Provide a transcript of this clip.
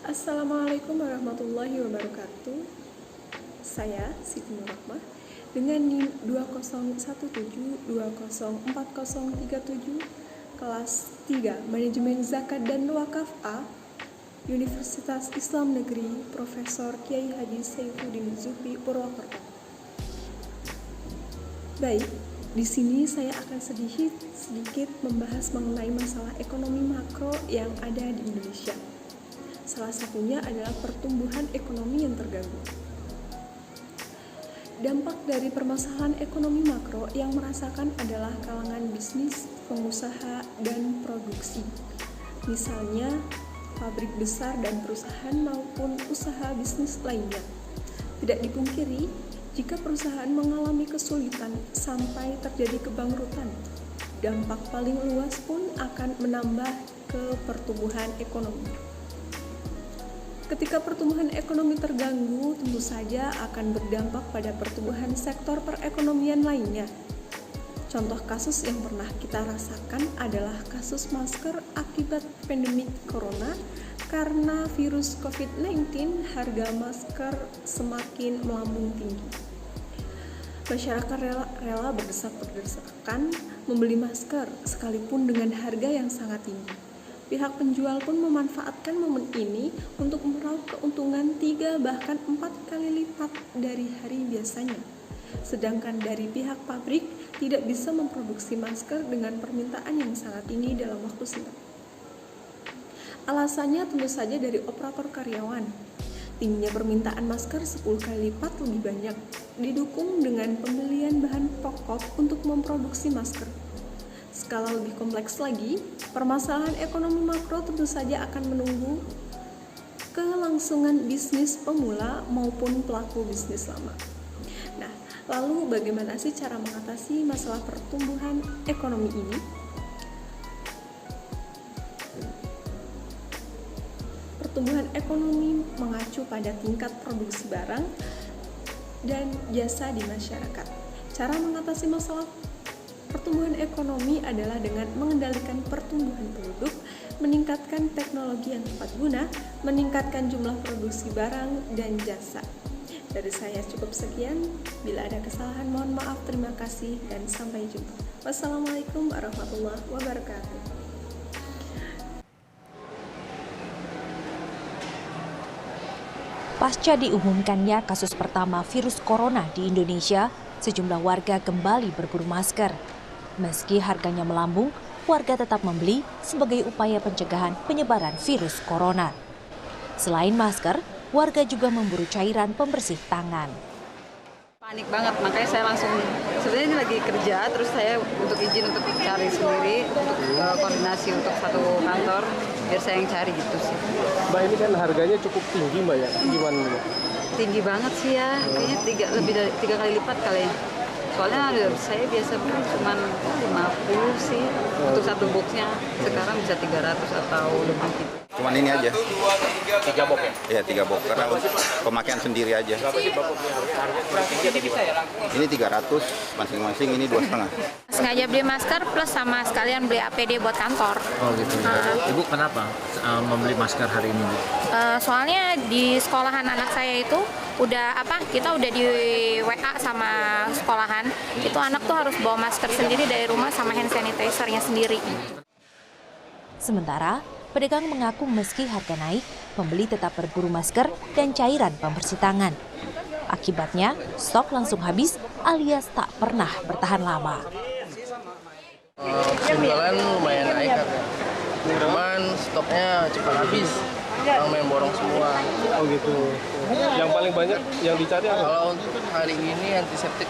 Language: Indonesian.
Assalamualaikum warahmatullahi wabarakatuh. Saya Siti Nurrahmah dengan NIM 2017204037 kelas 3 Manajemen Zakat dan Wakaf A, Universitas Islam Negeri Profesor Kiai Haji Saifuddin Zuhri Purwokerto. Baik, di sini saya akan sedikit membahas mengenai masalah ekonomi makro yang ada di Indonesia. Salah satunya adalah pertumbuhan ekonomi yang terganggu. Dampak dari permasalahan ekonomi makro yang merasakan adalah kalangan bisnis, pengusaha, dan produksi. Misalnya, pabrik besar dan perusahaan maupun usaha bisnis lainnya. Tidak dipungkiri, jika perusahaan mengalami kesulitan sampai terjadi kebangkrutan, dampak paling luas pun akan menambah ke pertumbuhan ekonomi. Ketika pertumbuhan ekonomi terganggu, tentu saja akan berdampak pada pertumbuhan sektor perekonomian lainnya. Contoh kasus yang pernah kita rasakan adalah kasus masker akibat pandemi corona. Karena virus COVID-19, harga masker semakin melambung tinggi. Masyarakat rela berdesak-desakan membeli masker sekalipun dengan harga yang sangat tinggi. Pihak penjual pun memanfaatkan momen ini untuk meraup keuntungan 3 bahkan 4 kali lipat dari hari biasanya. Sedangkan dari pihak pabrik tidak bisa memproduksi masker dengan permintaan yang sangat tinggi dalam waktu singkat. Alasannya tentu saja dari operator karyawan. Tingginya permintaan masker 10 kali lipat lebih banyak, didukung dengan pembelian bahan pokok untuk memproduksi masker. Skala lebih kompleks lagi, permasalahan ekonomi makro tentu saja akan menunggu kelangsungan bisnis pemula maupun pelaku bisnis lama. Nah, lalu bagaimana sih cara mengatasi masalah pertumbuhan ekonomi ini? Pertumbuhan ekonomi mengacu pada tingkat produksi barang dan jasa di masyarakat. Cara mengatasi masalah pertumbuhan ekonomi adalah dengan mengendalikan pertumbuhan penduduk, meningkatkan teknologi yang tepat guna, meningkatkan jumlah produksi barang dan jasa. Dari saya cukup sekian. Bila ada kesalahan mohon maaf, terima kasih dan sampai jumpa. Wassalamualaikum warahmatullahi wabarakatuh. Pasca diumumkannya kasus pertama virus corona di Indonesia, sejumlah warga kembali berburu masker. Meski harganya melambung, warga tetap membeli sebagai upaya pencegahan penyebaran virus corona. Selain masker, warga juga memburu cairan pembersih tangan. Panik banget, makanya saya langsung, sebenarnya ini lagi kerja, terus saya untuk izin untuk cari sendiri, untuk koordinasi untuk satu kantor, biar saya yang cari gitu sih. Mbak, ini kan harganya cukup tinggi Mbak ya, gimana Mbak? Tinggi banget sih ya, kayaknya lebih dari 3 kali lipat kali ya. Soalnya saya biasa beli cuma 50 sih untuk satu boxnya, sekarang bisa 300 atau lebih gitu. Cuman ini aja. 3 box ya? Iya, 3 box karena pemakaian sendiri aja. Ini 300 masing-masing, ini 2,5. Sengaja beli masker plus sama sekalian beli APD buat kantor. Oh gitu. Ibu kenapa membeli masker hari ini, Bu? Soalnya di sekolahan anak saya itu kita udah di WA sama sekolahan, itu anak tuh harus bawa masker sendiri dari rumah sama hand sanitizer-nya sendiri. Sementara, pedagang mengaku meski harga naik, pembeli tetap berburu masker dan cairan pembersih tangan. Akibatnya, stok langsung habis alias tak pernah bertahan lama. Penjualan lumayan naik, cuman stoknya cepat habis. Orang main borong semua. Oh gitu. Yang paling banyak yang dicari apa? Kalau untuk hari ini antiseptik